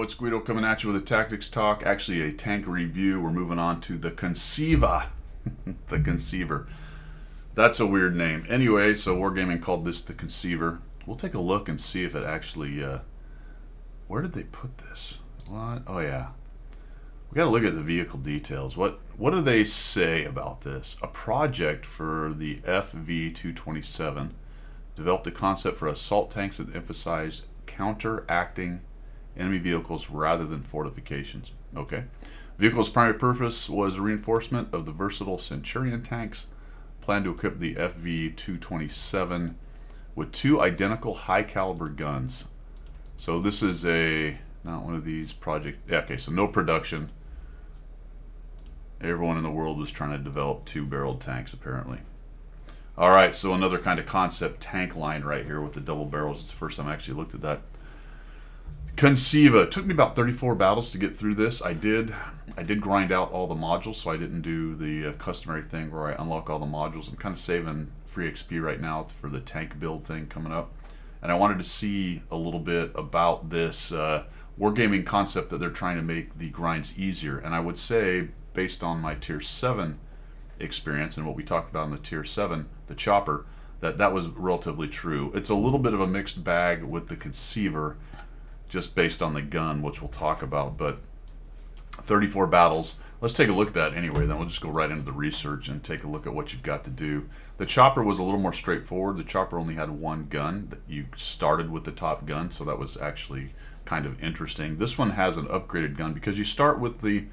Yo, it's Guido coming at you with a tactics talk, actually a tank review. We're moving on to the Conceiver. The Conceiver. That's a weird name. Anyway, so Wargaming called this the Conceiver. We'll take a look and see if it actually, where did they put this? What? Oh yeah. We got to look at the vehicle details. What do they say about this? A project for the FV-227 developed a concept for assault tanks that emphasized counteracting enemy vehicles rather than fortifications. Okay. Vehicle's primary purpose was reinforcement of the versatile Centurion tanks. Planned to equip the FV-227 with 2 identical high-caliber guns. So this is not one of these project. Yeah, okay, so no production. Everyone in the world was trying to develop 2-barreled tanks, apparently. All right, so another kind of concept tank line right here with the double barrels. It's the first time I actually looked at that. Conceiver. It took me about 34 battles to get through this. I did grind out all the modules, so I didn't do the customary thing where I unlock all the modules. I'm kind of saving free XP right now for the tank build thing coming up. And I wanted to see a little bit about this wargaming concept that they're trying to make the grinds easier. And I would say, based on my Tier 7 experience and what we talked about in the Tier 7, the chopper, that was relatively true. It's a little bit of a mixed bag with the Conceiver, just based on the gun, which we'll talk about, but 34 battles. Let's take a look at that anyway, then we'll just go right into the research and take a look at what you've got to do. The chopper was a little more straightforward. The chopper only had 1 gun. You started with the top gun, so that was actually kind of interesting. This one has an upgraded gun because you start with the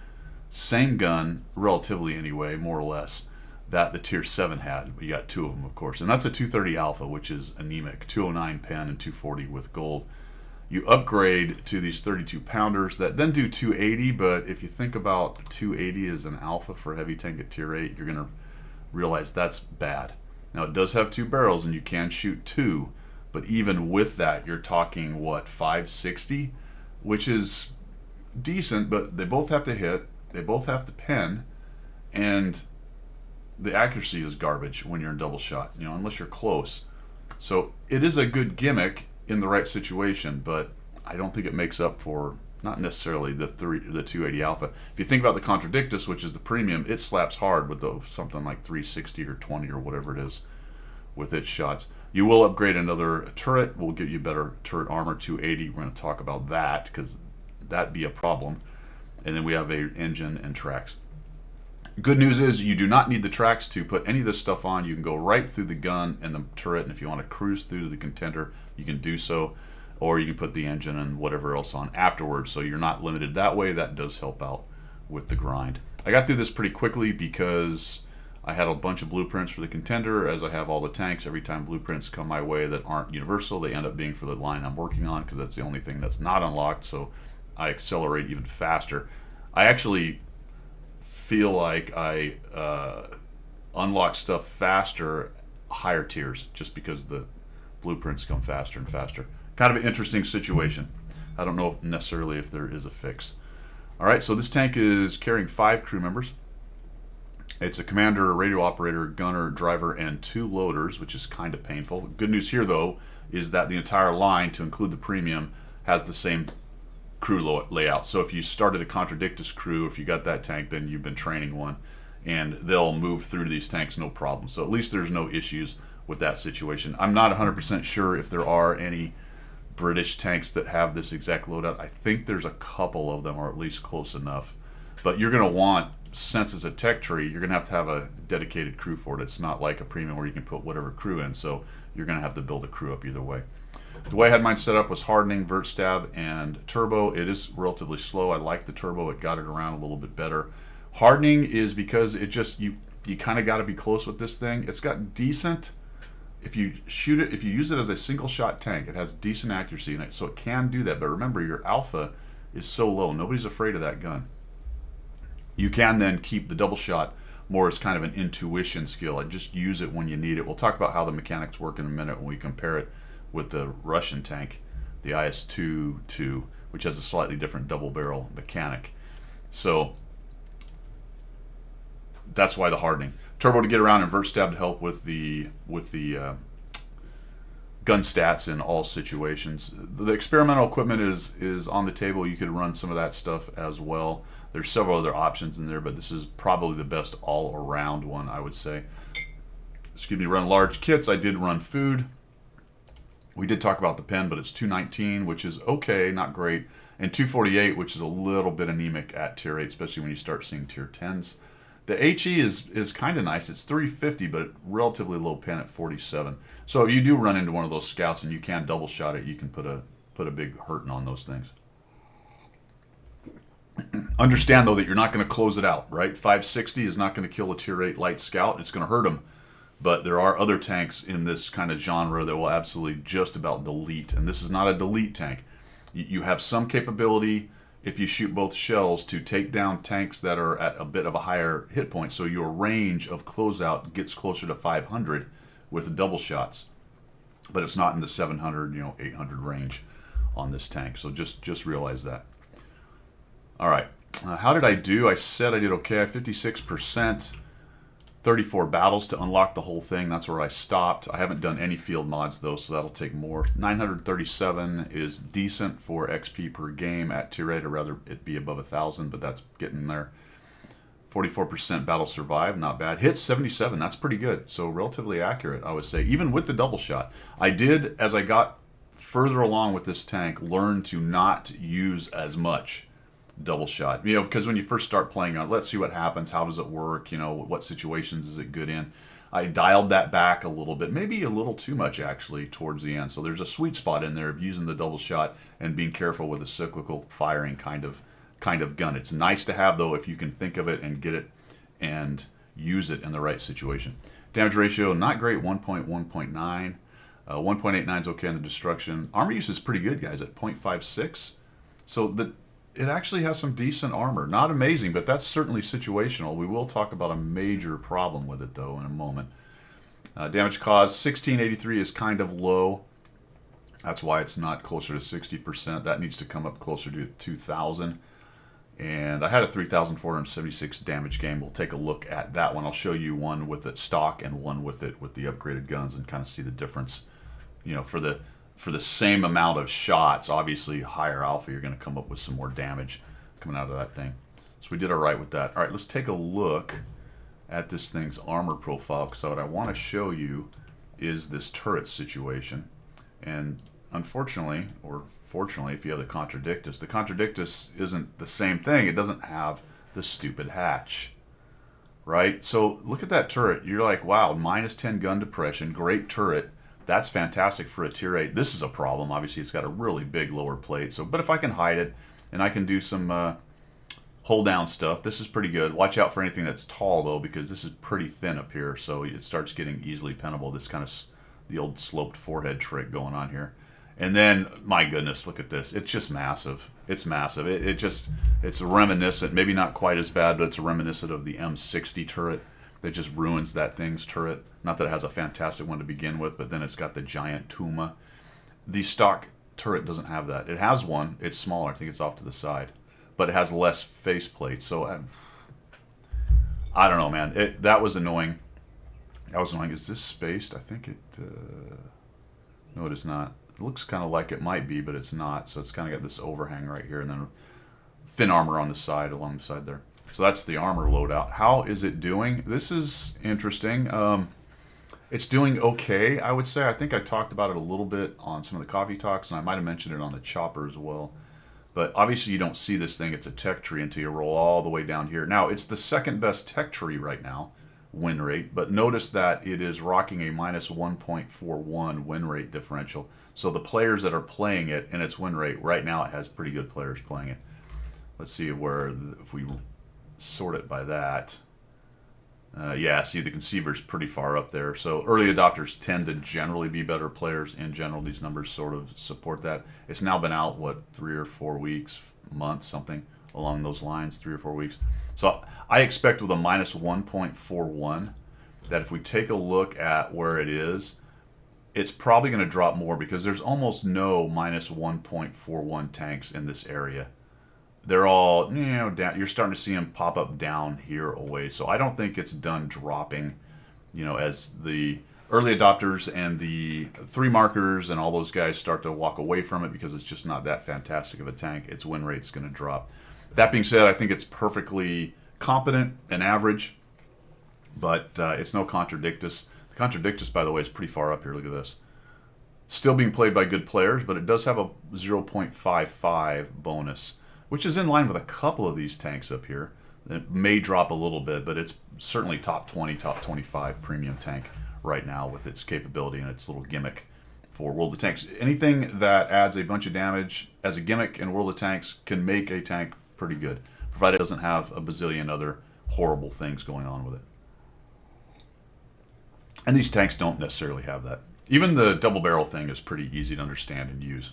same gun, relatively anyway, more or less, that the Tier 7 had. You got 2 of them, of course, and that's a 230 Alpha, which is anemic, 209 pen and 240 with gold. You upgrade to these 32 pounders that then do 280, but if you think about 280 as an alpha for heavy tank at Tier 8, you're going to realize that's bad. Now it does have 2 barrels and you can shoot 2, but even with that you're talking, what, 560? Which is decent, but they both have to hit, they both have to pen, and the accuracy is garbage when you're in double shot, unless you're close. So it is a good gimmick in the right situation, but I don't think it makes up for, not necessarily the 280 Alpha. If you think about the Contradictus, which is the premium, it slaps hard with something like 360 or 20 or whatever it is with its shots. You will upgrade another turret. We'll give you better turret armor, 280. We're going to talk about that because that'd be a problem. And then we have a engine and tracks. Good news is you do not need the tracks to put any of this stuff on. You can go right through the gun and the turret, and if you want to cruise through to the contender, you can do so, or you can put the engine and whatever else on afterwards, so you're not limited that way. That does help out with the grind. I got through this pretty quickly because I had a bunch of blueprints for the contender, as I have all the tanks. Every time blueprints come my way that aren't universal, they end up being for the line I'm working on, because that's the only thing that's not unlocked, so I accelerate even faster. I actually feel like I unlock stuff faster higher tiers, just because the blueprints come faster and faster. Kind of an interesting situation. I don't know necessarily if there is a fix. Alright, so this tank is carrying 5 crew members. It's a commander, a radio operator, gunner, driver, and 2 loaders, which is kind of painful. Good news here, though, is that the entire line, to include the premium, has the same crew layout. So if you started a Contradictus crew, if you got that tank, then you've been training one, and they'll move through these tanks no problem. So at least there's no issues with that situation. I'm not 100% sure if there are any British tanks that have this exact loadout. I think there's a couple of them, or at least close enough. But you're going to want, since it's a tech tree, you're going to have a dedicated crew for it. It's not like a premium where you can put whatever crew in, so you're going to have to build a crew up either way. The way I had mine set up was hardening, vert stab, and turbo. It is relatively slow. I like the turbo. It got it around a little bit better. Hardening is because it just, you kind of got to be close with this thing. It's got decent, if you shoot it, if you use it as a single shot tank, it has decent accuracy in it, so it can do that. But remember, your alpha is so low. Nobody's afraid of that gun. You can then keep the double shot more as kind of an intuition skill. And just use it when you need it. We'll talk about how the mechanics work in a minute when we compare it with the Russian tank, the IS-2, which has a slightly different double barrel mechanic. So that's why the hardening. Turbo to get around, and vert stab to help with the gun stats in all situations. The experimental equipment is on the table. You could run some of that stuff as well. There's several other options in there, but this is probably the best all-around one, I would say. Excuse me, run large kits. I did run food. We did talk about the pen, but it's 219, which is okay, not great, and 248, which is a little bit anemic at tier 8, especially when you start seeing tier 10s. The HE is kind of nice. It's 350, but relatively low pen at 47. So if you do run into one of those scouts and you can double shot it, you can put a big hurting on those things. Understand, though, that you're not going to close it out, right? 560 is not going to kill a tier 8 light scout. It's going to hurt them. But there are other tanks in this kind of genre that will absolutely just about delete. And this is not a delete tank. You have some capability, if you shoot both shells, to take down tanks that are at a bit of a higher hit point. So your range of closeout gets closer to 500 with double shots. But it's not in the 700, 800 range on this tank. So just realize that. All right. How did I do? I said I did okay. 56%. 34 battles to unlock the whole thing. That's where I stopped. I haven't done any field mods though, so that'll take more. 937 is decent for XP per game at tier 8. I'd rather it be above 1,000, but that's getting there. 44% battle survive, not bad. Hits 77, that's pretty good. So relatively accurate, I would say, even with the double shot. I did, as I got further along with this tank, learn to not use as much double shot, because when you first start playing on, let's see what happens, how does it work, what situations is it good in. I dialed that back a little bit, maybe a little too much actually towards the end. So there's a sweet spot in there of using the double shot and being careful with a cyclical firing kind of gun. It's nice to have though if you can think of it and get it and use it in the right situation. Damage ratio not great, 1.1.9. 1.89 is okay on the destruction. Armor use is pretty good, guys, at 0.56. So it actually has some decent armor. Not amazing, but that's certainly situational. We will talk about a major problem with it, though, in a moment. Damage caused, 1683 is kind of low. That's why it's not closer to 60%. That needs to come up closer to 2,000. And I had a 3,476 damage game. We'll take a look at that one. I'll show you one with it stock and one with it with the upgraded guns and kind of see the difference. For the same amount of shots, obviously higher alpha, you're going to come up with some more damage coming out of that thing. So we did all right with that. All right, let's take a look at this thing's armor profile, because what I want to show you is this turret situation. And unfortunately, or fortunately, if you have the Contradictus isn't the same thing. It doesn't have the stupid hatch, right? So look at that turret. You're like, wow, minus 10 gun depression, great turret. That's fantastic for a tier 8. This is a problem. Obviously, it's got a really big lower plate. But if I can hide it and I can do some hold down stuff, this is pretty good. Watch out for anything that's tall, though, because this is pretty thin up here. So it starts getting easily pinnable. This kind of the old sloped forehead trick going on here. And then, my goodness, look at this. It's just massive. It's massive. It's reminiscent, maybe not quite as bad, but it's reminiscent of the M60 turret. That just ruins that thing's turret. Not that it has a fantastic one to begin with, but then it's got the giant Tuma. The stock turret doesn't have that. It has one. It's smaller. I think it's off to the side. But it has less faceplate. So I don't know, man. That was annoying. That was annoying. Is this spaced? I think it... no, it is not. It looks kind of like it might be, but it's not. So it's kind of got this overhang right here and then thin armor on the side, along the side there. So that's the armor loadout. How is it doing? This is interesting. It's doing okay, I would say. I think I talked about it a little bit on some of the coffee talks, and I might have mentioned it on the chopper as well. But obviously you don't see this thing. It's a tech tree until you roll all the way down here. Now, it's the second best tech tree right now, win rate. But notice that it is rocking a minus 1.41 win rate differential. So the players that are playing it and its win rate, right now it has pretty good players playing it. Let's see if we sort it by that. Yeah, see, the Conceiver's pretty far up there. So early adopters tend to generally be better players. In general, these numbers sort of support that. It's now been out, 3 or 4 weeks, months, something along those lines, 3 or 4 weeks. So I expect with a minus 1.41 that if we take a look at where it is, it's probably going to drop more because there's almost no minus 1.41 tanks in this area. They're all, down. You're starting to see them pop up down here away. So I don't think it's done dropping, as the early adopters and the 3 markers and all those guys start to walk away from it because it's just not that fantastic of a tank, its win rate's going to drop. That being said, I think it's perfectly competent and average, but it's no Contradictus. The Contradictus, by the way, is pretty far up here. Look at this. Still being played by good players, but it does have a 0.55 bonus, which is in line with a couple of these tanks up here. It may drop a little bit, but it's certainly top 20, top 25 premium tank right now with its capability and its little gimmick for World of Tanks. Anything that adds a bunch of damage as a gimmick in World of Tanks can make a tank pretty good, provided it doesn't have a bazillion other horrible things going on with it. And these tanks don't necessarily have that. Even the double barrel thing is pretty easy to understand and use.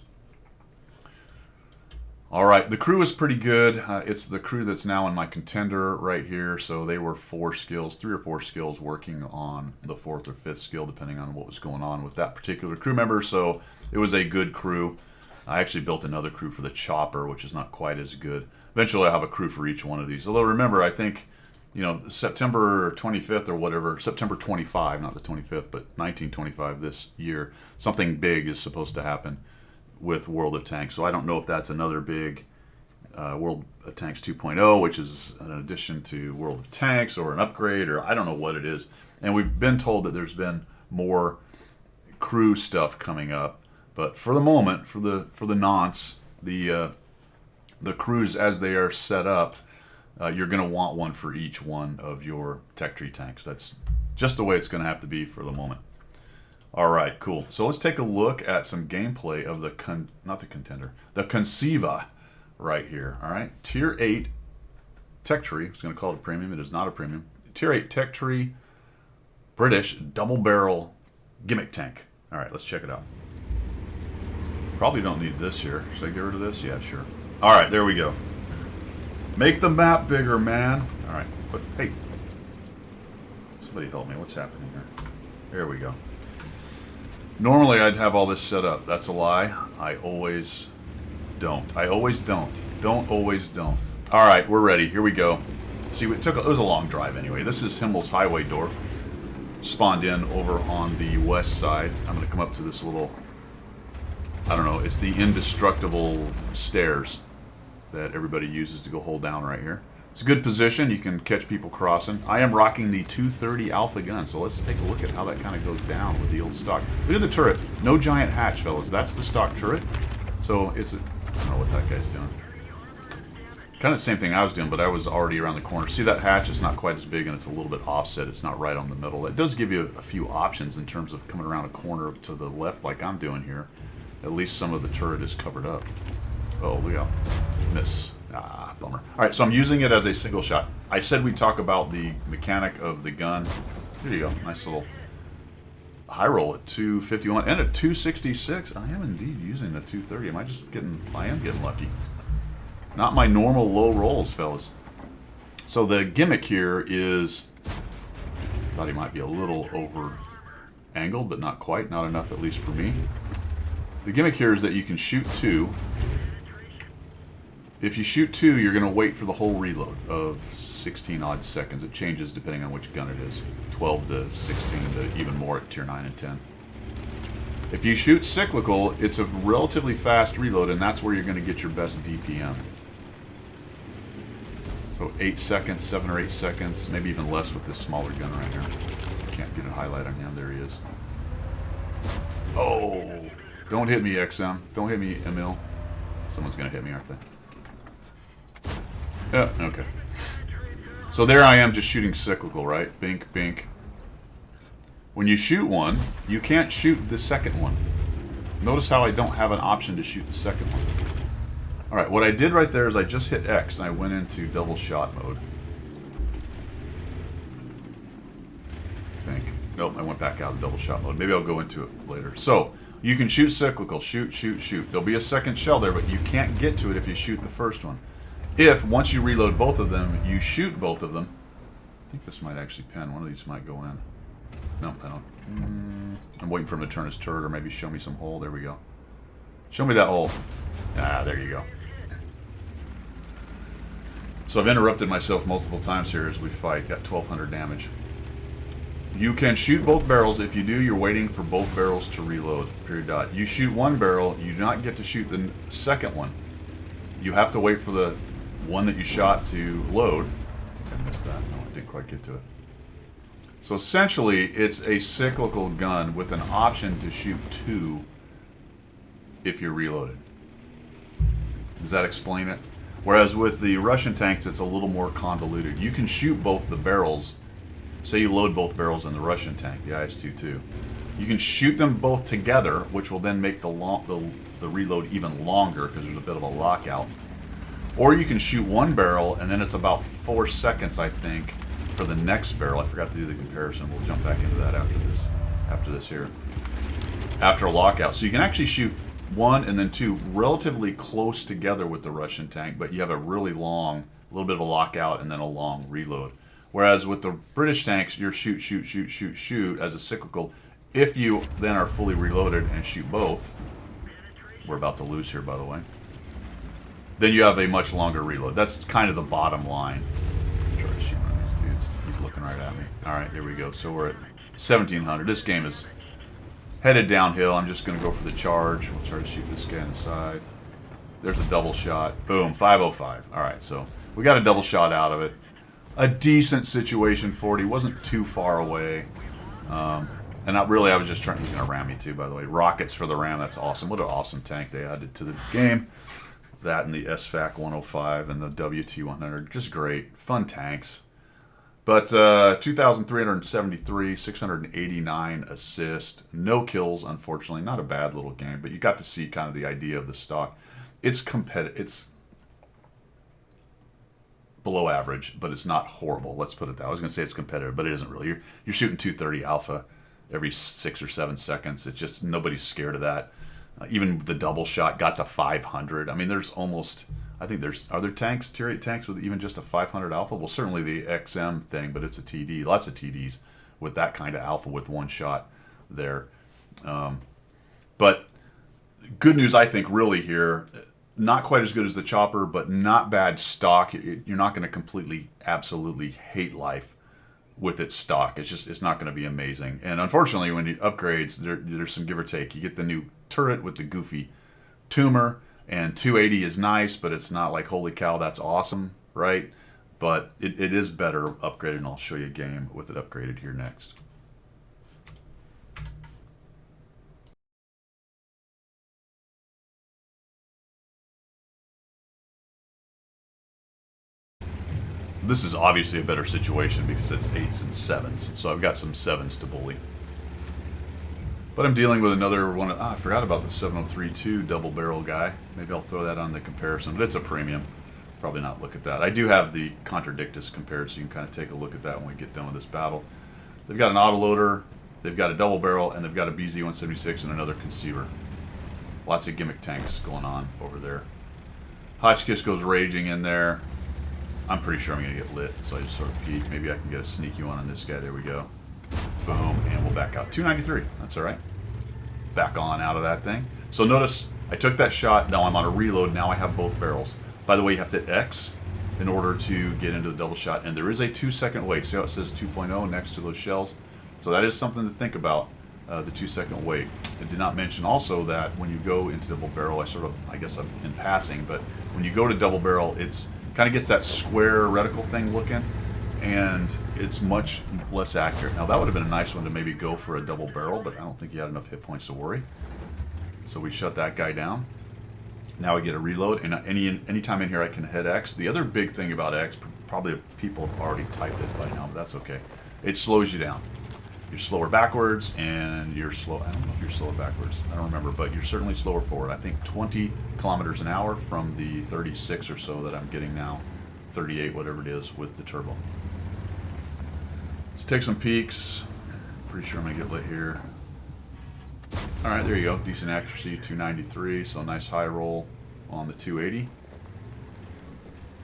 All right, the crew is pretty good. It's the crew that's now in my contender right here. So they were 4 skills, 3 or 4 skills working on the 4th or 5th skill, depending on what was going on with that particular crew member. So it was a good crew. I actually built another crew for the chopper, which is not quite as good. Eventually I'll have a crew for each one of these. Although remember, I think, you know, September 25th or whatever, September 25, not the 25th, but 1925 this year, something big is supposed to happen with World of Tanks. So I don't know if that's another big World of Tanks 2.0, which is an addition to World of Tanks or an upgrade, or I don't know what it is. And we've been told that there's been more crew stuff coming up. But for the moment, for the nonce, the crews as they are set up, you're going to want one for each one of your tech tree tanks. That's just the way it's going to have to be for the moment. All right, cool. So let's take a look at some gameplay of the the Conceiver right here. All right, Tier 8 tech tree. I was going to call it a premium. It is not a premium. Tier 8 tech tree, British double barrel gimmick tank. All right, let's check it out. Probably don't need this here. Should I get rid of this? Yeah, sure. All right, there we go. Make the map bigger, man. All right, but hey, somebody help me. What's happening here? There we go. Normally I'd have all this set up. That's a lie. I always don't. I always don't. Don't always don't. All right, we're ready. Here we go. See, it was a long drive anyway. This is Himmel's Highway Dorf. Spawned in over on the west side. I'm going to come up to this little, I don't know, it's the indestructible stairs that everybody uses to go hold down right here. It's a good position. You can catch people crossing. I am rocking the 230 Alpha gun, so let's take a look at how that kind of goes down with the old stock. Look at the turret. No giant hatch, fellas. That's the stock turret. So it's I don't know what that guy's doing. Kind of the same thing I was doing, but I was already around the corner. See that hatch? It's not quite as big, and it's a little bit offset. It's not right on the middle. It does give you a few options in terms of coming around a corner to the left like I'm doing here. At least some of the turret is covered up. Oh, look out. Miss. Ah, bummer. All right, so I'm using it as a single shot. I said we'd talk about the mechanic of the gun. There you go. Nice little high roll at 251 and at 266. I am indeed using the 230. I am getting lucky. Not my normal low rolls, fellas. So the gimmick here is, thought he might be a little over angled, but not quite. Not enough, at least for me. The gimmick here is that you can shoot 2. If you shoot 2, you're going to wait for the whole reload of 16 odd seconds. It changes depending on which gun it is. 12 to 16 to even more at tier 9 and 10. If you shoot cyclical, it's a relatively fast reload, and that's where you're going to get your best DPM. So 8 seconds, 7 or 8 seconds, maybe even less with this smaller gun right here. Can't get a highlight on him. There he is. Oh! Don't hit me, XM. Don't hit me, Emil. Someone's going to hit me, aren't they? Yeah, okay. So there I am just shooting cyclical, right? Bink, bink. When you shoot one, you can't shoot the second one. Notice how I don't have an option to shoot the second one. Alright, what I did right there is I just hit X and I went into double shot mode. I think. Nope, I went back out of double shot mode. Maybe I'll go into it later. So, you can shoot cyclical. Shoot, shoot, shoot. There'll be a second shell there, but you can't get to it if you shoot the first one. If, once you reload both of them, you shoot both of them. I think this might actually pin. One of these might go in. No, I don't. I'm waiting for him to turn his turret or maybe show me some hole. There we go. Show me that hole. Ah, there you go. So I've interrupted myself multiple times here as we fight. Got 1,200 damage. You can shoot both barrels. If you do, you're waiting for both barrels to reload. Period. Dot. You shoot one barrel, you do not get to shoot the second one. You have to wait for the one that you shot to load. I missed that. No, I didn't quite get to it. So essentially, it's a cyclical gun with an option to shoot two if you're reloaded. Does that explain it? Whereas with the Russian tanks, it's a little more convoluted. You can shoot both the barrels. Say you load both barrels in the Russian tank, the IS-22. You can shoot them both together, which will then make the reload even longer because there's a bit of a lockout. Or you can shoot one barrel, and then it's about 4 seconds, I think, for the next barrel. I forgot to do the comparison. We'll jump back into that after this here. After a lockout. So you can actually shoot one and then two relatively close together with the Russian tank, but you have a really long, a little bit of a lockout and then a long reload. Whereas with the British tanks, you're shoot, shoot, shoot, shoot, shoot as a cyclical. If you then are fully reloaded and shoot both, we're about to lose here, by the way, then you have a much longer reload. That's kind of the bottom line. Try to shoot one of these dudes. He's looking right at me. All right, here we go. So we're at 1700. This game is headed downhill. I'm just going to go for the charge. We'll try to shoot this guy on the side. There's a double shot. Boom, 505. All right, so we got a double shot out of it. A decent situation for it. He wasn't too far away. And not really, I was just trying, he's going to ram me too, by the way. Rockets for the ram, that's awesome. What an awesome tank they added to the game. That and the SFAC 105 and the WT 100. Just great. Fun tanks. But 2,373, 689 assists. No kills, unfortunately. Not a bad little game, but you got to see kind of the idea of the stock. It's competitive. It's below average, but it's not horrible. Let's put it that way. I was going to say it's competitive, but it isn't really. You're shooting 230 alpha every 6 or 7 seconds. It's just nobody's scared of that. Even the double shot got to 500. I mean, there's almost, I think there's, are there tanks, tier 8 tanks with even just a 500 alpha? Well, certainly the XM thing, but it's a TD. Lots of TDs with that kind of alpha with one shot there. But good news, I think, really here, not quite as good as the chopper, but not bad stock. You're not going to completely, absolutely hate life with its stock. It's just, it's not going to be amazing. And unfortunately, when it upgrades, there's some give or take. You get the new turret with the goofy tumor, and 280 is nice, but it's not like, holy cow, that's awesome, right? But it is better upgraded, and I'll show you a game with it upgraded here next. This is obviously a better situation because it's 8s and 7s. So I've got some 7s to bully. But I'm dealing with another one. I forgot about the 703-2 double barrel guy. Maybe I'll throw that on the comparison, but it's a premium. Probably not look at that. I do have the Contradictus compared, so you can kind of take a look at that when we get done with this battle. They've got an autoloader, they've got a double barrel, and they've got a BZ-176 and another Conceiver. Lots of gimmick tanks going on over there. Hotchkiss goes raging in there. I'm pretty sure I'm going to get lit, so I just sort of peek. Maybe I can get a sneaky one on this guy. There we go. Boom, and we'll back out. 293. That's all right. Back on out of that thing. So notice I took that shot. Now I'm on a reload. Now I have both barrels. By the way, you have to hit X in order to get into the double shot. And there is a 2-second wait. See how it says 2.0 next to those shells? So that is something to think about, the 2-second wait. I did not mention also that when you go into double barrel, I guess I'm in passing, but when you go to double barrel, it's kind of gets that square reticle thing looking, and it's much less accurate. Now that would have been a nice one to maybe go for a double barrel, but I don't think he had enough hit points to worry. So we shut that guy down. Now I get a reload, and any time in here I can hit X. The other big thing about X, probably people have already typed it by now, but that's okay. It slows you down. You're slower backwards, and you're slow. I don't know if you're slower backwards. I don't remember, but you're certainly slower forward. I think 20 kilometers an hour from the 36 or so that I'm getting now, 38, whatever it is, with the turbo. Let's take some peeks. Pretty sure I'm gonna get lit here. All right, there you go. Decent accuracy, 293. So nice high roll on the 280.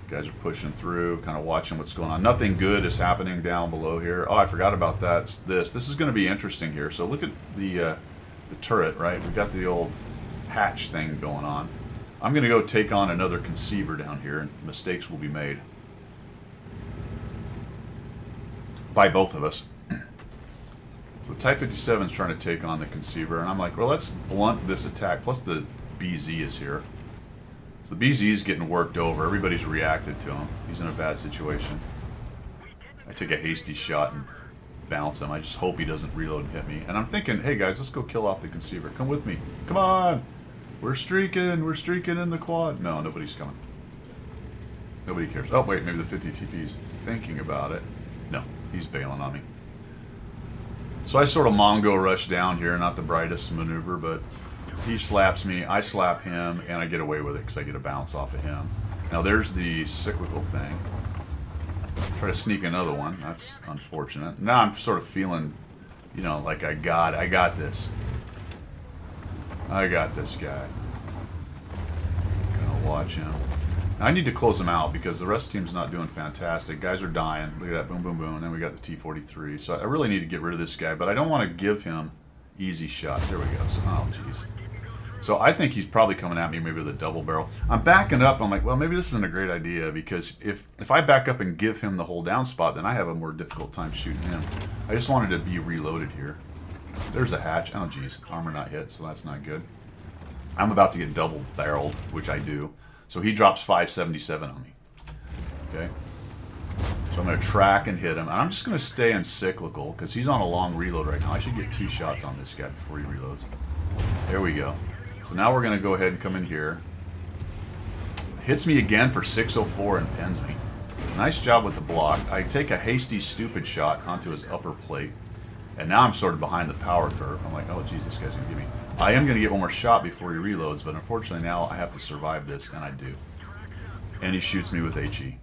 Guys are pushing through, kind of watching what's going on. Nothing good is happening down below here. Oh, I forgot about that. It's this. This is going to be interesting here. So look at the turret, right? We've got the old hatch thing going on. I'm going to go take on another Conceiver down here, and mistakes will be made by both of us. Type 57 is trying to take on the Conceiver, and I'm like, well, let's blunt this attack. Plus the BZ is here. So the BZ is getting worked over. Everybody's reacted to him. He's in a bad situation. I take a hasty shot and bounce him. I just hope he doesn't reload and hit me. And I'm thinking, hey guys, let's go kill off the Conceiver. Come with me. Come on! We're streaking! We're streaking in the quad. No, nobody's coming. Nobody cares. Oh, wait, maybe the 50 TP is thinking about it. No, he's bailing on me. So I sort of Mongo rush down here, not the brightest maneuver, but he slaps me, I slap him, and I get away with it because I get a bounce off of him. Now there's the cyclical thing. Try to sneak another one. That's unfortunate. Now I'm sort of feeling, you know, like I got this. I got this guy. Gonna watch him. Now, I need to close him out because the rest of the team's not doing fantastic. Guys are dying. Look at that. Boom, boom, boom. And then we got the T-43. So I really need to get rid of this guy, but I don't want to give him easy shots. There we go. So, oh, jeez. So I think he's probably coming at me maybe with a double barrel. I'm backing up. I'm like, well, maybe this isn't a great idea because if I back up and give him the hold down spot, then I have a more difficult time shooting him. I just wanted to be reloaded here. There's a hatch. Oh, geez. Armor not hit, so that's not good. I'm about to get double barreled, which I do. So he drops 577 on me. Okay. So I'm going to track and hit him. And I'm just going to stay in cyclical because he's on a long reload right now. I should get 2 shots on this guy before he reloads. There we go. So now we're going to go ahead and come in here. Hits me again for 604 and pins me. Nice job with the block. I take a hasty, stupid shot onto his upper plate. And now I'm sort of behind the power curve. I'm like, oh, geez, this guy's going to give me... I am going to get one more shot before he reloads, but unfortunately now I have to survive this, and I do. And he shoots me with HE.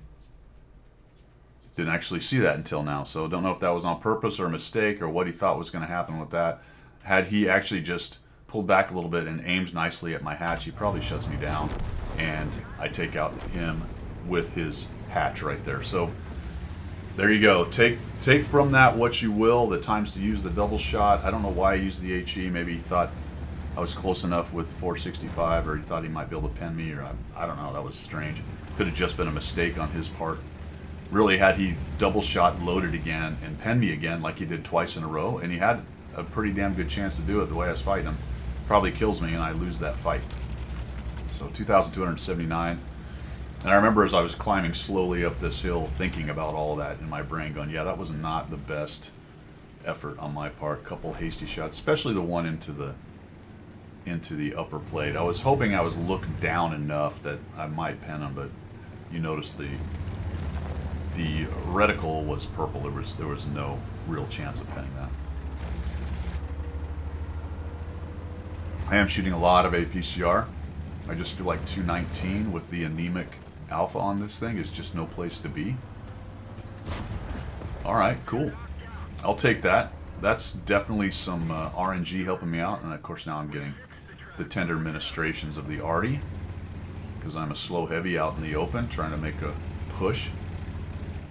Didn't actually see that until now, so don't know if that was on purpose or a mistake or what he thought was going to happen with that. Had he actually just pulled back a little bit and aimed nicely at my hatch, he probably shuts me down, and I take out him with his hatch right there. So there you go. Take from that what you will. The times to use the double shot. I don't know why I used the HE. Maybe he thought I was close enough with 465, or he thought he might be able to pin me, or I don't know. That was strange. Could have just been a mistake on his part. Really, had he double shot loaded again and pinned me again like he did twice in a row, and he had a pretty damn good chance to do it the way I was fighting him, probably kills me and I lose that fight. So 2,279. And I remember as I was climbing slowly up this hill, thinking about all that in my brain, going, yeah, that was not the best effort on my part. Couple hasty shots, especially the one into the upper plate. I was hoping I was looked down enough that I might pin him, but you notice the reticle was purple. There was no real chance of pinning that. I am shooting a lot of APCR. I just feel like 219 with the anemic alpha on this thing is just no place to be. Alright, cool. I'll take that. That's definitely some RNG helping me out, and of course now I'm getting the tender ministrations of the arty because I'm a slow heavy out in the open trying to make a push.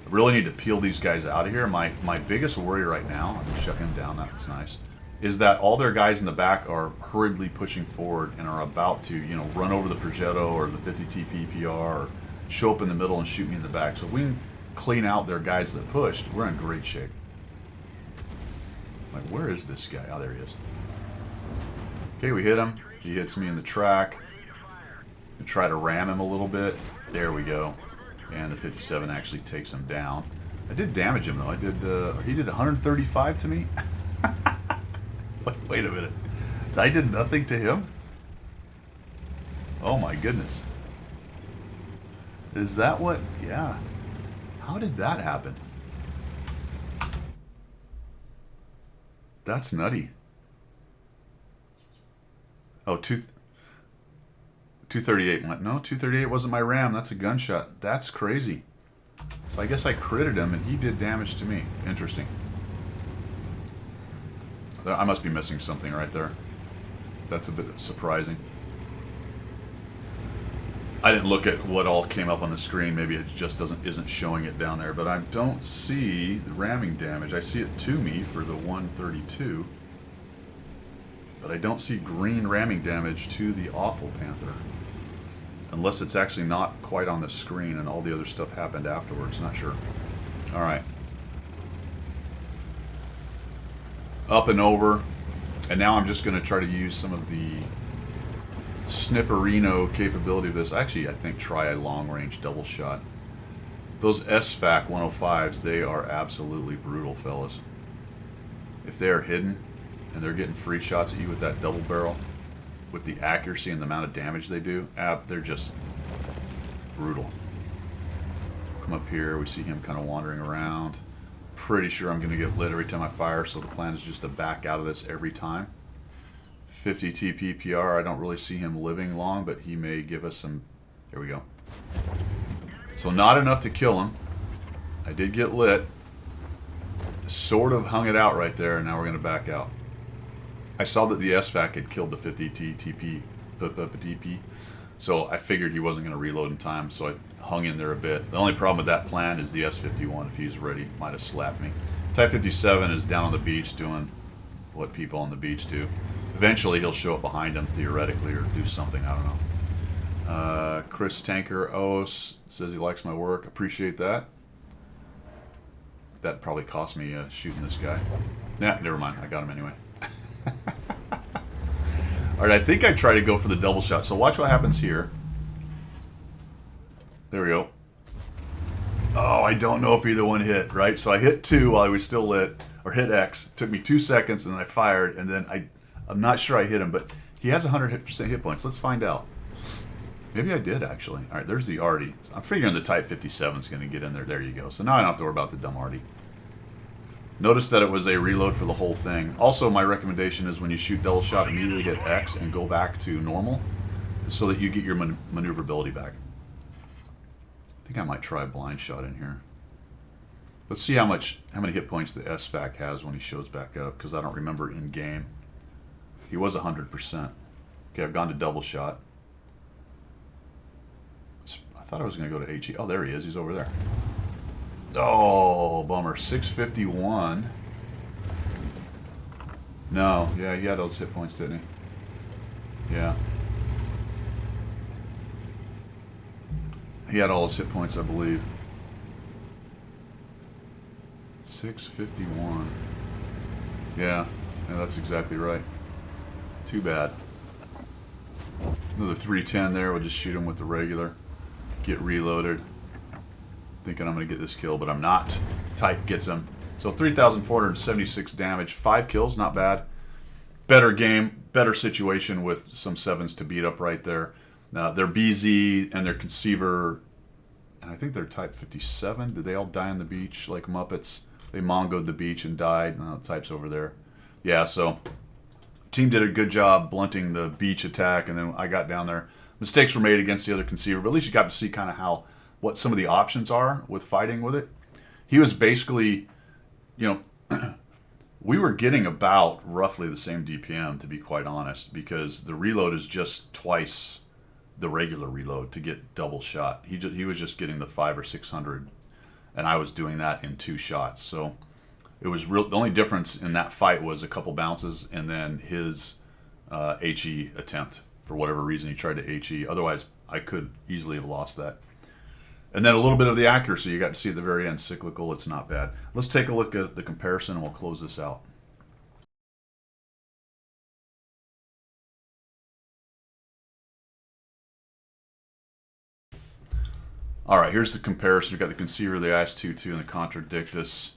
I really need to peel these guys out of here. My biggest worry right now, I'm going to shut him down, that's nice, is that all their guys in the back are hurriedly pushing forward and are about to, you know, run over the Progetto or the 50 TP PR or show up in the middle and shoot me in the back. So if we can clean out their guys that pushed, we're in great shape. Like, where is this guy? Oh, there he is. Okay, we hit him. He hits me in the track. We try to ram him a little bit. There we go. And the 57 actually takes him down. I did damage him though. He did 135 to me. Wait a minute. I did nothing to him? Oh my goodness. Is that what? Yeah. How did that happen? That's nutty. Oh, 238 went. No, 238 wasn't my ram. That's a gunshot. That's crazy. So I guess I critted him and he did damage to me. Interesting. I must be missing something right there. That's a bit surprising. I didn't look at what all came up on the screen. Maybe it just isn't showing it down there. But I don't see the ramming damage. I see it to me for the 132. But I don't see green ramming damage to the Awful Panther. Unless it's actually not quite on the screen and all the other stuff happened afterwards. Not sure. Alright. up and over. And now I'm just going to try to use some of the snipperino capability of this. Actually, I think try a long-range double shot. Those SFAC 105s, they are absolutely brutal, fellas. If they are hidden and they're getting free shots at you with that double barrel, with the accuracy and the amount of damage they do, they're just brutal. Come up here, we see him kind of wandering around. Pretty sure I'm going to get lit every time I fire, so the plan is just to back out of this every time. 50 TP PR, I don't really see him living long, but he may give us some... Here we go. So not enough to kill him. I did get lit. Sort of hung it out right there, and now we're going to back out. I saw that the SFAC had killed the 50 TP, so I figured he wasn't going to reload in time, so I hung in there a bit. The only problem with that plan is the S51, if he's ready, might have slapped me. Type 57 is down on the beach doing what people on the beach do. Eventually he'll show up behind him theoretically or do something, I don't know. Chris Tanker Os says he likes my work. Appreciate that. That probably cost me shooting this guy. Nah, never mind. I got him anyway. Alright, I think I try to go for the double shot. So watch what happens here. There we go. Oh, I don't know if either one hit, right? So I hit 2 while he was still lit, or hit X. It took me 2 seconds, and then I fired, and then I'm not sure I hit him, but he has 100% hit points. Let's find out. Maybe I did, actually. All right, there's the Artie. I'm figuring the Type 57 is going to get in there. There you go. So now I don't have to worry about the dumb Artie. Notice that it was a reload for the whole thing. Also, my recommendation is when you shoot double shot, immediately hit X and go back to normal so that you get your maneuverability back. I think I might try a blind shot in here. Let's see how many hit points the SFAC has when he shows back up, because I don't remember in game. He was 100%. Okay, I've gone to double shot. I thought I was going to go to HE. Oh, there he is. He's over there. Oh, bummer. 651. No, yeah, he had those hit points, didn't he? Yeah. He had all his hit points, I believe. 651. Yeah, that's exactly right. Too bad. Another 310 there. We'll just shoot him with the regular. Get reloaded. Thinking I'm going to get this kill, but I'm not. Type gets him. So 3,476 damage. 5 kills, not bad. Better game, better situation with some 7s to beat up right there. Their BZ and their Conceiver, and I think they're Type 57. Did they all die on the beach like Muppets? They mongoed the beach and died. No, Type's over there. Yeah, so team did a good job blunting the beach attack, and then I got down there. Mistakes were made against the other Conceiver, but at least you got to see kind of what some of the options are with fighting with it. He was basically, we were getting about roughly the same DPM, to be quite honest, because the reload is just twice the regular reload to get double shot. He was just getting the 500 or 600, and I was doing that in 2 shots. So it was real. The only difference in that fight was a couple bounces, and then his HE attempt. For whatever reason, he tried to HE. Otherwise, I could easily have lost that. And then a little bit of the accuracy you got to see at the very end. Cyclical, it's not bad. Let's take a look at the comparison, and we'll close this out. All right, here's the comparison. We've got the Conceiver, the IS-22, and the Contradictus.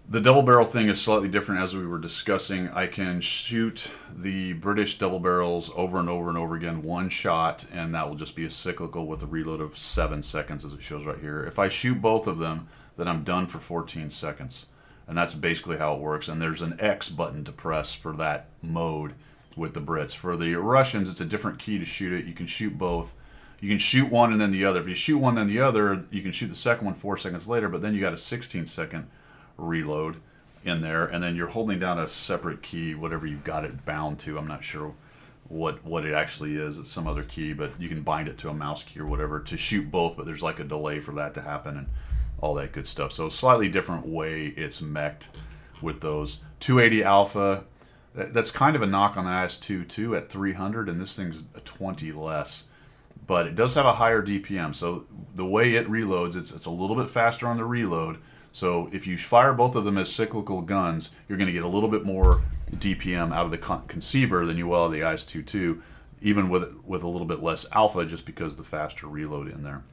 The double barrel thing is slightly different, as we were discussing. I can shoot the British double barrels over and over and over again, 1 shot, and that will just be a cyclical with a reload of 7 seconds, as it shows right here. If I shoot both of them, then I'm done for 14 seconds. And that's basically how it works. And there's an X button to press for that mode with the Brits. For the Russians, it's a different key to shoot it. You can shoot both. You can shoot one and then the other. If you shoot one and then the other, you can shoot the second one 4 seconds later, but then you got a 16-second reload in there, and then you're holding down a separate key, whatever you've got it bound to. I'm not sure what it actually is. It's some other key, but you can bind it to a mouse key or whatever to shoot both, but there's like a delay for that to happen and all that good stuff. So slightly different way it's mech'd with those. 280 alpha, that's kind of a knock on the IS-2 too at 300, and this thing's a 20 less. But it does have a higher DPM, so the way it reloads, it's a little bit faster on the reload, So if you fire both of them as cyclical guns, you're going to get a little bit more DPM out of the Conceiver than you will out of the IS-22, even with a little bit less alpha, just because the faster reload in there.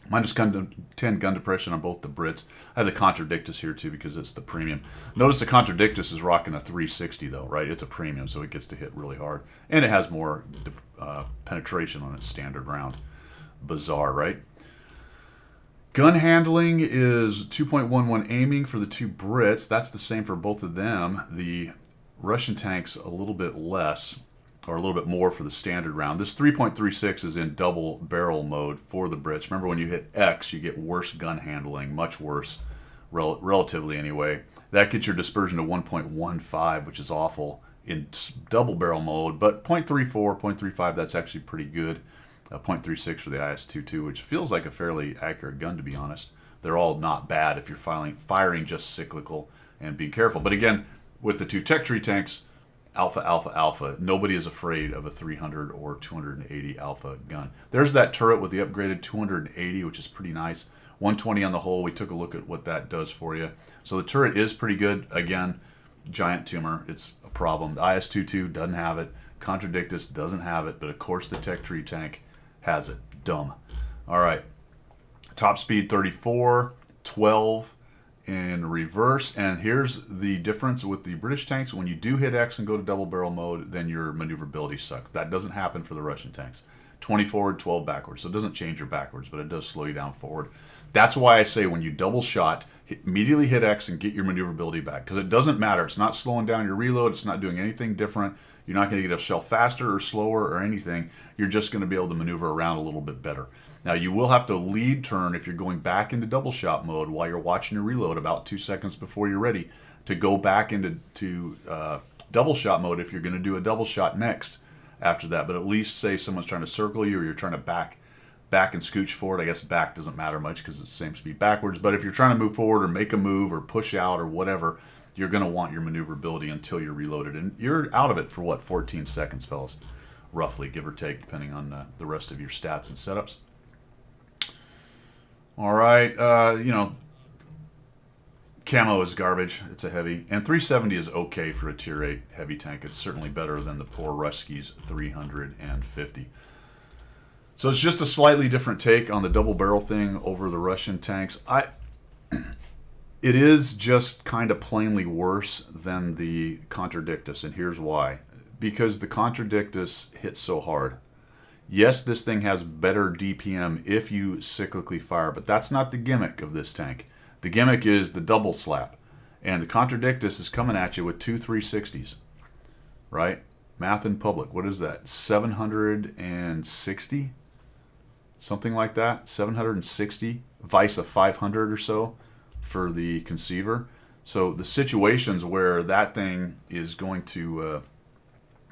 Minus 10 gun depression on both the Brits. I have the Contradictus here too because it's the premium. Notice the Contradictus is rocking a 360 though, right? It's a premium, so it gets to hit really hard. And it has more penetration on its standard round. Bizarre, right? Gun handling is 2.11 aiming for the two Brits. That's the same for both of them. The Russian tank's a little bit less, or a little bit more for the standard round. This 3.36 is in double barrel mode for the Brits. Remember, when you hit X, you get worse gun handling, much worse, relatively anyway. That gets your dispersion to 1.15, which is awful in double barrel mode, but 0.34, 0.35, that's actually pretty good. 0.36 for the IS-22, which feels like a fairly accurate gun, to be honest. They're all not bad if you're firing just cyclical, and be careful. But again, with the two tech tree tanks, alpha, alpha, alpha. Nobody is afraid of a 300 or 280 alpha gun. There's that turret with the upgraded 280, which is pretty nice. 120 on the whole. We took a look at what that does for you. So the turret is pretty good. Again, giant tumor. It's a problem. The IS-22 doesn't have it. Contradictus doesn't have it. But of course the tech tree tank has it. Dumb. All right. Top speed 34, 12 in reverse, and here's the difference with the British tanks. When you do hit X and go to double barrel mode, then your maneuverability sucks. That doesn't happen for the Russian tanks. 20 forward, 12 backwards. So it doesn't change your backwards, but it does slow you down forward. That's why I say when you double shot, immediately hit X and get your maneuverability back, because it doesn't matter. It's not slowing down your reload. It's not doing anything different. You're not going to get a shell faster or slower or anything. You're just going to be able to maneuver around a little bit better. Now, you will have to lead turn if you're going back into double shot mode while you're watching your reload about 2 seconds before you're ready to go back into double shot mode if you're going to do a double shot next after that. But at least say someone's trying to circle you or you're trying to back and scooch forward. I guess back doesn't matter much because it's the same speed backwards. But if you're trying to move forward or make a move or push out or whatever, you're going to want your maneuverability until you're reloaded. And you're out of it for, what, 14 seconds, fellas? Roughly, give or take, depending on the rest of your stats and setups. All right, camo is garbage. It's a heavy. And 370 is okay for a tier 8 heavy tank. It's certainly better than the poor Ruski's 350. So it's just a slightly different take on the double barrel thing over the Russian tanks. It is just kind of plainly worse than the Contradictus, and here's why. Because the Contradictus hits so hard. Yes, this thing has better DPM if you cyclically fire, but that's not the gimmick of this tank. The gimmick is the double slap. And the Contradictus is coming at you with two 360s, right? Math in public. What is that? 760? Something like that? 760? Vice a 500 or so for the Conceiver. So the situations where that thing is going to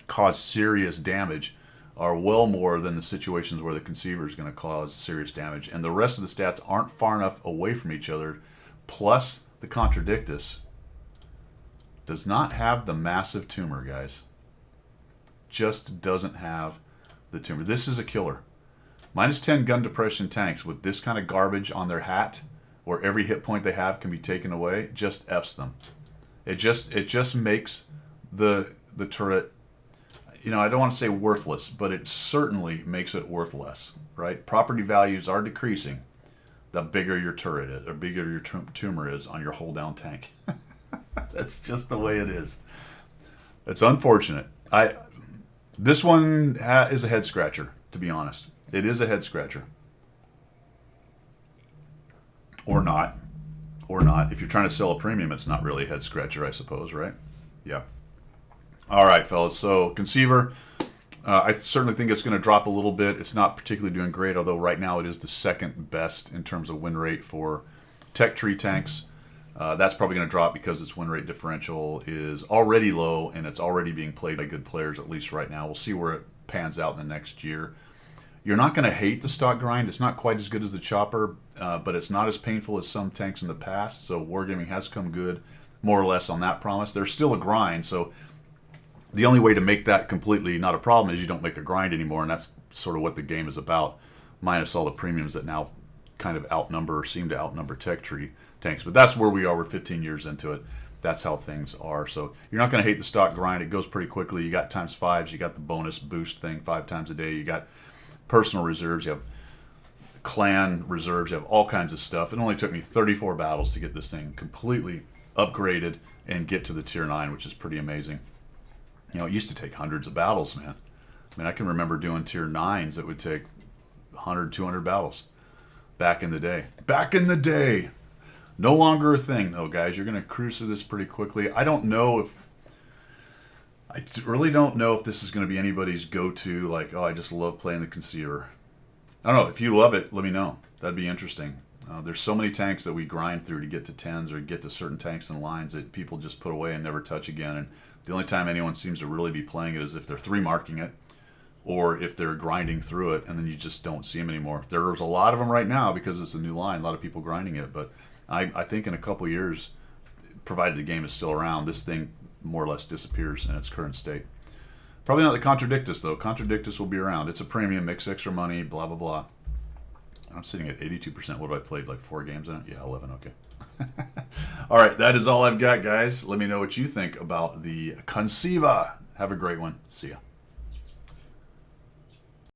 cause serious damage are well more than the situations where the Conceiver is going to cause serious damage. And the rest of the stats aren't far enough away from each other. Plus, the Contradictus does not have the massive tumor, guys. Just doesn't have the tumor. This is a killer. Minus 10 gun depression tanks with this kind of garbage on their hat, where every hit point they have can be taken away, just F's them. It just makes the turret, I don't want to say worthless, but it certainly makes it worth less, right? Property values are decreasing the bigger your turret is, or bigger your tumor is on your hold down tank. That's just the way it is. It's unfortunate. This one is a head scratcher, to be honest. It is a head scratcher. Or not. If you're trying to sell a premium, it's not really a head scratcher, I suppose, right? Yeah. All right, fellas. So Conceiver, I certainly think it's going to drop a little bit. It's not particularly doing great, although right now it is the second best in terms of win rate for tech tree tanks. That's probably going to drop because its win rate differential is already low and it's already being played by good players, at least right now. We'll see where it pans out in the next year. You're not going to hate the stock grind. It's not quite as good as the chopper, but it's not as painful as some tanks in the past. So Wargaming has come good, more or less, on that promise. There's still a grind, so the only way to make that completely not a problem is you don't make a grind anymore, and that's sort of what the game is about, minus all the premiums that now kind of outnumber or seem to outnumber tech tree. tanks. But that's where we are. We're 15 years into it. That's how things are. So you're not going to hate the stock grind. It goes pretty quickly. You got times fives. You got the bonus boost thing 5 times a day. You got personal reserves. You have clan reserves. You have all kinds of stuff. It only took me 34 battles to get this thing completely upgraded and get to the tier 9, which is pretty amazing. You know, it used to take hundreds of battles, man. I mean, I can remember doing tier 9s that would take 100, 200 battles back in the day. Back in the day. No longer a thing, though, guys. You're going to cruise through this pretty quickly. I really don't know if this is going to be anybody's go-to, like, oh, I just love playing the Conceiver. I don't know. If you love it, let me know. That'd be interesting. There's so many tanks that we grind through to get to 10s or get to certain tanks and lines that people just put away and never touch again. And the only time anyone seems to really be playing it is if they're 3-marking it or if they're grinding through it, and then you just don't see them anymore. There's a lot of them right now because it's a new line. A lot of people grinding it. But I think in a couple years, provided the game is still around, this thing more or less disappears in its current state. Probably not the Contradictus, though. Contradictus will be around. It's a premium, makes extra money, blah, blah, blah. I'm sitting at 82%. What have I played? Like 4 games in it? Yeah, 11. Okay. All right, that is all I've got, guys. Let me know what you think about the Conceiver. Have a great one. See ya.